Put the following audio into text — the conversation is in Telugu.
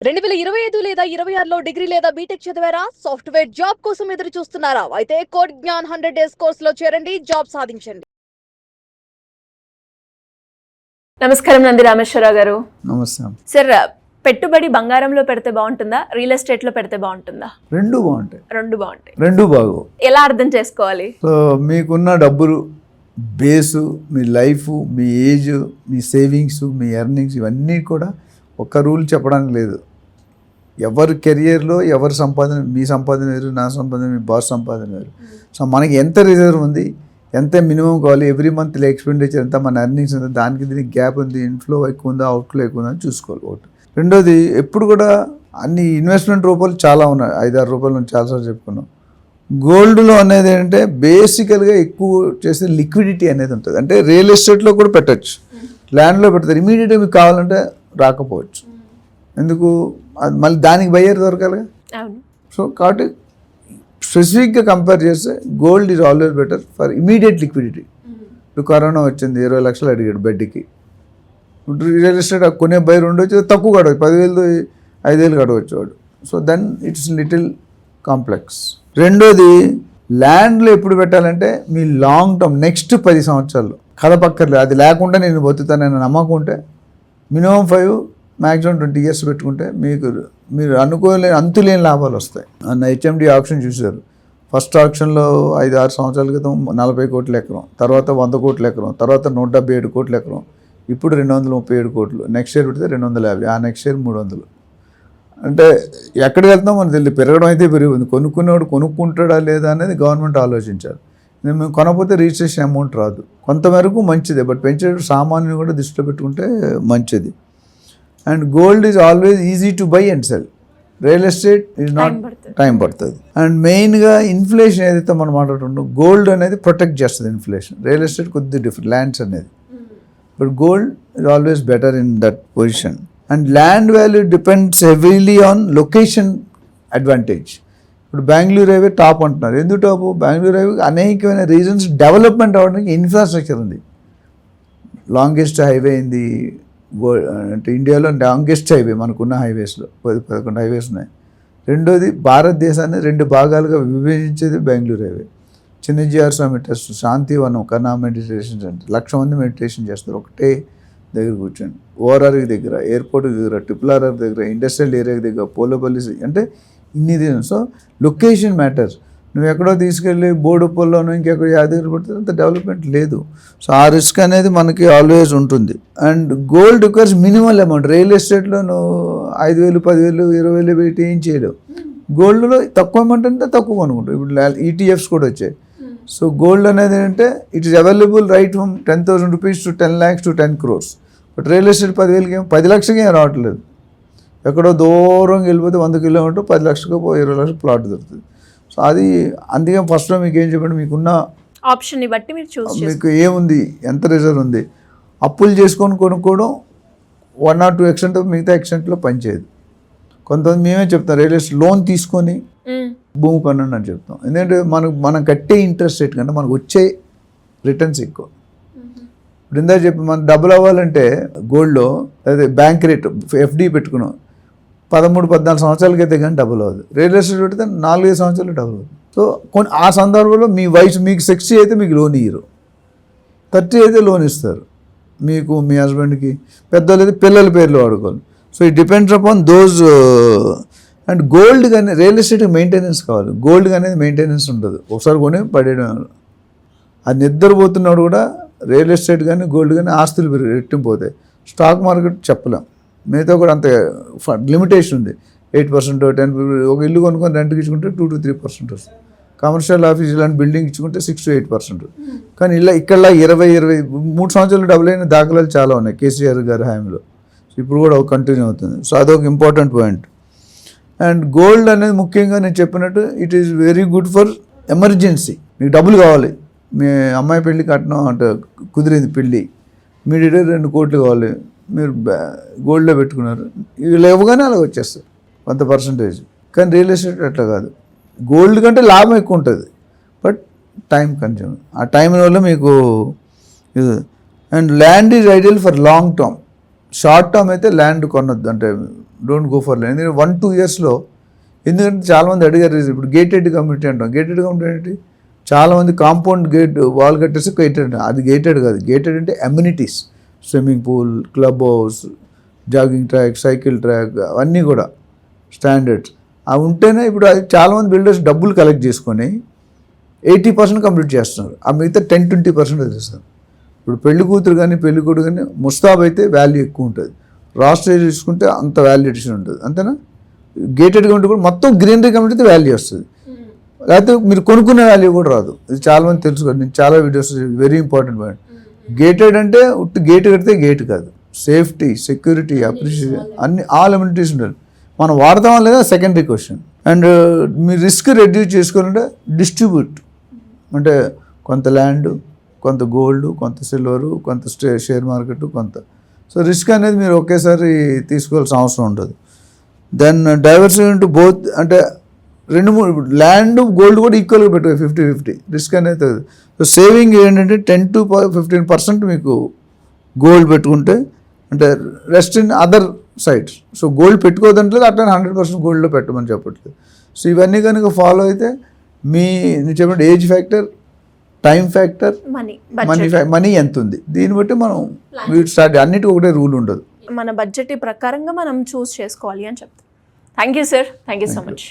2025 లేదా 26లో డిగ్రీ లేదా బీటెక్ చదివారా? సాఫ్ట్‌వేర్ జాబ్ కోసం ఎదురు చూస్తున్నారా? అయితే కోడ్ జ్ఞాన్ 100 డేస్ కోర్సులో చేరండి, జాబ్ సాధించండి. నమస్కారం నంది రామేశ్వరరావు గారు. నమస్తే. సార్, పెట్టుబడి బంగారంలో పెడితే బాగుంటుందా, రియల్ ఎస్టేట్ లో పెడితే బాగుంటుందా? రెండు బాగుంటాయి. రెండు బాగు. ఎలా అర్థం చేసుకోవాలి? సో మీకున్న డబ్బులు బేసు, మీ లైఫ్, మీ ఏజ్, మీ సేవింగ్స్, మీ ఎర్నింగ్స్ ఇవన్నీ కూడా ఒక రూల్ చెప్పడానికి లేదు. ఎవరి కెరియర్లో ఎవరి సంపాదన, మీ సంపాదన వేరు, నా సంపాదన, మీ బాస్ సంపాదన వేరు. సో మనకి ఎంత రిజర్వ్ ఉంది, ఎంత మినిమం కావాలి, ఎవ్రీ మంత్ ఎక్స్పెండిచర్ ఎంత, మన ఎర్నింగ్స్ ఎంత, దానికి దీనికి గ్యాప్ ఉంది, ఇన్ఫ్లో ఎక్కువ ఉందా, అవుట్ఫ్లో ఎక్కువ ఉందా అని చూసుకోవాలి. ఒకటి. రెండోది, ఎప్పుడు కూడా అన్ని ఇన్వెస్ట్మెంట్ రూపాయలు చాలా ఉన్నాయి, 5-6 రూపాయలు మనం చాలాసార్లు చెప్పుకున్నాం. గోల్డ్లో అనేది ఏంటంటే బేసికల్గా ఎక్కువ చేసే లిక్విడిటీ అనేది ఉంటుంది. అంటే రియల్ ఎస్టేట్లో కూడా పెట్టచ్చు, ల్యాండ్లో పెడతారు, ఇమీడియట్గా మీకు కావాలంటే రాకపోవచ్చు. ఎందుకు, అది మళ్ళీ దానికి బయ్యర్ దొరకాలిగా. సో కాబట్టి స్పెసిఫిక్గా కంపేర్ చేస్తే gold is always better for immediate liquidity. ఇప్పుడు కరోనా వచ్చింది, 20 లక్షలు అడిగాడు బెడ్కి. రియల్ ఎస్టేట్ కొనే బయర్ ఉండొచ్చు, తక్కువ కడవచ్చు, 10,000 5,000 కడవచ్చు వాడు. So then it's little complex. రెండోది, ల్యాండ్లో ఎప్పుడు పెట్టాలంటే మీ లాంగ్ టర్మ్ నెక్స్ట్ 10 సంవత్సరాలు కదపక్కర్లేదు. అది లేకుండా నేను బతుకుతానని నమ్మకం ఉంటే మినిమం 5 మ్యాక్సిమం 20 ఇయర్స్ పెట్టుకుంటే మీరు అనుకోలేని అంతులేని లాభాలు వస్తాయి. అన్న హెచ్ఎండి ఆప్షన్ చూశారు. ఫస్ట్ ఆప్షన్లో 5-6 సంవత్సరాల క్రితం 40 కోట్ల ఎకరం, తర్వాత 100 కోట్ల ఎకరం, తర్వాత 177 కోట్ల ఎకరం, ఇప్పుడు 237 కోట్లు. నెక్స్ట్ ఇయర్ పెడితే 250, ఆ నెక్స్ట్ ఇయర్ 300. అంటే ఎక్కడికి వెళ్తాం మనకు తెలియదు. పెరగడం అయితే పెరిగింది. కొనుక్కునేవాడు కొనుక్కుంటాడా లేదా అనేది గవర్నమెంట్ ఆలోచించాలి. మేము కొనకపోతే రిజిస్ట్రేషన్ అమౌంట్ రాదు. కొంతవరకు మంచిదే, బట్ పెంచేటప్పుడు సామాన్యుని కూడా దృష్టిలో పెట్టుకుంటే మంచిది. And gold is always easy to buy and cell. Real estate is not, time పడుతుంది. అండ్ మెయిన్గా ఇన్ఫ్లేషన్ ఏదైతే మనం మాట్లాడుతుంటాం, గోల్డ్ అనేది ప్రొటెక్ట్ చేస్తుంది ఇన్ఫ్లేషన్. రియల్ ఎస్టేట్ కొద్దిగా డిఫరెంట్, ల్యాండ్స్ అనేది. But gold is always better in that position. And land value depends heavily on location advantage. ఇప్పుడు బెంగళూరు హైవే టాప్ అంటున్నారు. ఎందుకు టాపు? బెంగళూరు హైవే అనేకమైన రీజన్స్, డెవలప్మెంట్ అవ్వడానికి ఇన్ఫ్రాస్ట్రక్చర్ ఉంది. లాంగెస్ట్ హైవే అయింది అంటే ఇండియాలో, లాంగెస్ట్ హైవే మనకున్న హైవేస్లో 11 హైవేస్ ఉన్నాయి. రెండోది, భారతదేశాన్ని 2 భాగాలుగా విభజించేది బెంగళూరు హైవే. చిన్నజీఆర్ స్వామి ట్రస్ట్, శాంతివనం, కన్నా మెడిటేషన్ సెంటర్, 1,00,000 మంది మెడిటేషన్ చేస్తారు ఒకటే దగ్గర కూర్చొని. ఓఆర్ఆర్కి దగ్గర, ఎయిర్పోర్ట్కి దగ్గర, RRR దగ్గర, ఇండస్ట్రియల్ ఏరియాకి దగ్గర, పోలోపల్లి, అంటే ఇన్ని రీజన్స్. So location matters. నువ్వు ఎక్కడో తీసుకెళ్ళి బోడుపల్లోనో ఇంకెక్కడ యాదగిరి పడితే అంత డెవలప్మెంట్ లేదు. సో ఆ రిస్క్ అనేది మనకి ఆల్వేస్ ఉంటుంది. And gold requires minimal amount. Real ఎస్టేట్లో నువ్వు 5,000, 10,000, 20,000 పెట్టి ఏం చేయలేవు. గోల్డ్లో తక్కువ అమౌంట్ అంటే తక్కువ కొనుక్కుంటావు. ఇప్పుడు ETFs కూడా వచ్చాయి. సో గోల్డ్ అనేది ఏంటంటే it is available right from 10,000 rupees to 10 lakhs to 10 crores. But real estate 10,000కి 10 లక్షలకి ఏం రావట్లేదు. ఎక్కడో దూరంగా వెళ్ళిపోతే 100 కిలోమీటర్ 10 లక్షలకు 20 లక్షలు ప్లాట్ దొరుకుతుంది. సో అది అందుకే ఫస్ట్లో మీకు ఏం చెప్పండి, మీకున్న ఆప్షన్ని బట్టి మీరు చూస్ చేసుకోండి. మీకు ఏముంది, ఎంత రిజర్వ్ ఉంది. అప్పులు చేసుకొని కొనుక్కోవడం 1 or 2 extent, మిగతా ఎక్స్టెంట్లో పనిచేయదు. కొంతమంది మేమే చెప్తాం, రియల్ ఎస్టేట్ లోన్ తీసుకొని భూమి కొనండి అని చెప్తాం. ఎందుకంటే మనం కట్టే ఇంట్రెస్ట్ రేట్ కంటే మనకు వచ్చే రిటర్న్స్ ఎక్కువ. ఇప్పుడు ఇందా చెప్పి మనం డబుల్ అవ్వాలంటే గోల్డ్లో అదే బ్యాంక్ రేట్ FD పెట్టుకున్నాం 13-14 సంవత్సరాలకైతే కానీ డబుల్ అవ్వదు. రియల్ ఎస్టేట్ పెడితే 4-5 సంవత్సరాలు డబుల్ అవుతుంది. సో ఆ సందర్భంలో మీ వయసు, మీకు 60 అయితే మీకు లోన్ ఇయ్యరు, 30 అయితే లోన్ ఇస్తారు మీకు, మీ హస్బెండ్కి. పెద్దలు అయితే పిల్లల పేర్లు వాడుకోవాలి. So it depends upon those. And gold కానీ రియల్ ఎస్టేట్కి మెయింటెనెన్స్ కావాలి. గోల్డ్ అనేది మెయింటెనెన్స్ ఉండదు, ఒకసారి కొని పడేయడం. అది నిద్రపోతున్నాడు కూడా రియల్ ఎస్టేట్ కానీ గోల్డ్ కానీ ఆస్తులు రెట్టింపోతాయి. స్టాక్ మార్కెట్ చెప్పలేం, మిగతా కూడా అంత లిమిటేషన్ ఉంది. 8%, 10%. ఒక ఇల్లు కొనుక్కొని రెంట్కి ఇచ్చుకుంటే 2 to 3% వస్తుంది. కమర్షియల్ ఆఫీస్ ఇలాంటి బిల్డింగ్ ఇచ్చుకుంటే 6 to 8%. కానీ ఇక్కడ 20-23 సంవత్సరాలు డబుల్ అయిన దాఖలాలు చాలా ఉన్నాయి కేసీఆర్ గారి హయాంలో. ఇప్పుడు కూడా కంటిన్యూ అవుతుంది. సో అదొక ఇంపార్టెంట్ పాయింట్. అండ్ గోల్డ్ అనేది ముఖ్యంగా నేను చెప్పినట్టు it is very good for emergency. మీకు డబ్బులు కావాలి, మీ అమ్మాయి పెళ్ళి కట్నం అంటే కుదిరింది పెళ్ళి, ఇమీడియట్గా 2 కోట్లు కావాలి, మీరు గోల్డ్లో పెట్టుకున్నారు, ఇవి లేవుగానే అలా వచ్చేస్తాయి కొంత పర్సంటేజ్. కానీ రియల్ ఎస్టేట్ అట్లా కాదు. గోల్డ్ కంటే లాభం ఎక్కువ ఉంటుంది, బట్ టైం కన్జ్యూమ్. ఆ టైం వల్ల మీకు ఇది. And land is ideal for long term. Short term అయితే ల్యాండ్ కొనొద్దు, అంటే డోంట్ గో ఫర్ ల్యాండ్. ఎందుకంటే 1-2 ఇయర్స్లో, ఎందుకంటే చాలామంది అడిగారు ఇప్పుడు గేటెడ్ కమ్యూనిటీ అంటాం. గేటెడ్ కమ్యూనిటీ ఏంటి? చాలామంది కాంపౌండ్ గేట్ వాల్ కట్టేసి గేటెడ్. అది గేటెడ్ కాదు. గేటెడ్ అంటే amenities, swimming pool, club house, jogging track, cycle track, అవన్నీ కూడా స్టాండర్డ్స్ అవి ఉంటేనే. ఇప్పుడు అది చాలామంది బిల్డర్స్ డబ్బులు కలెక్ట్ చేసుకొని 80% కంప్లీట్ చేస్తున్నారు. ఆ మిగతా 10-20% వదిలేస్తారు. ఇప్పుడు పెళ్లి కూతురు కానీ పెళ్లి కొడుకు కానీ ముస్తాబ్ అయితే వాల్యూ ఎక్కువ ఉంటుంది. రాష్ట్రీయ తీసుకుంటే అంత వాల్యుయేషన్ ఉంటుంది. అంతేనా? గేటెడ్ కమ్యూనిటీ కూడా మొత్తం గ్రీనరీ కమ్యూనిటీ అయితే వాల్యూ వస్తుంది. లేకపోతే మీరు కొనుక్కునే వాల్యూ కూడా రాదు. ఇది చాలామంది తెలుసుకోండి. నేను చాలా videos, very important point. Gated అంటే ఉట్టి గేట్ కడితే గేట్ కాదు, సేఫ్టీ, సెక్యూరిటీ, అప్రిషియేషన్ అన్ని ఆల్ అమ్యూనిటీస్ ఉండాలి. మనం వాడతామా లేదా secondary question. And me risk reduce చేసుకోవాలంటే డిస్ట్రిబ్యూట్, అంటే కొంత ల్యాండ్, కొంత గోల్డ్, కొంత సిల్వరు, కొంత షేర్ మార్కెట్, కొంత. సో రిస్క్ అనేది మీరు ఒకేసారి తీసుకోవాల్సిన అవసరం ఉంటుంది. దెన్ డైవర్సిటీ ఇంటూ బోత్, అంటే 2-3 ల్యాండ్ గోల్డ్ కూడా ఈక్వల్గా పెట్టుకో, 50-50 రిస్క్ అనేది. సో సేవింగ్ ఏంటంటే 10-15% మీకు గోల్డ్ పెట్టుకుంటే, అంటే rest in other sides. So gold పెట్టుకోదంటలేదు, అట్లా 100% గోల్డ్లో పెట్టమని చెప్పట్లేదు. సో ఇవన్నీ కనుక ఫాలో అయితే నేను చెప్పినట్టు age factor, time factor, money ఎంత ఉంది, దీన్ని బట్టి మనం స్టార్ట్. అన్నిటికీ ఒకటే రూల్ ఉండదు. మన బడ్జెట్ ప్రకారంగా మనం చూస్ చేసుకోవాలి అని చెప్తాం. Thank you sir, thank you so much.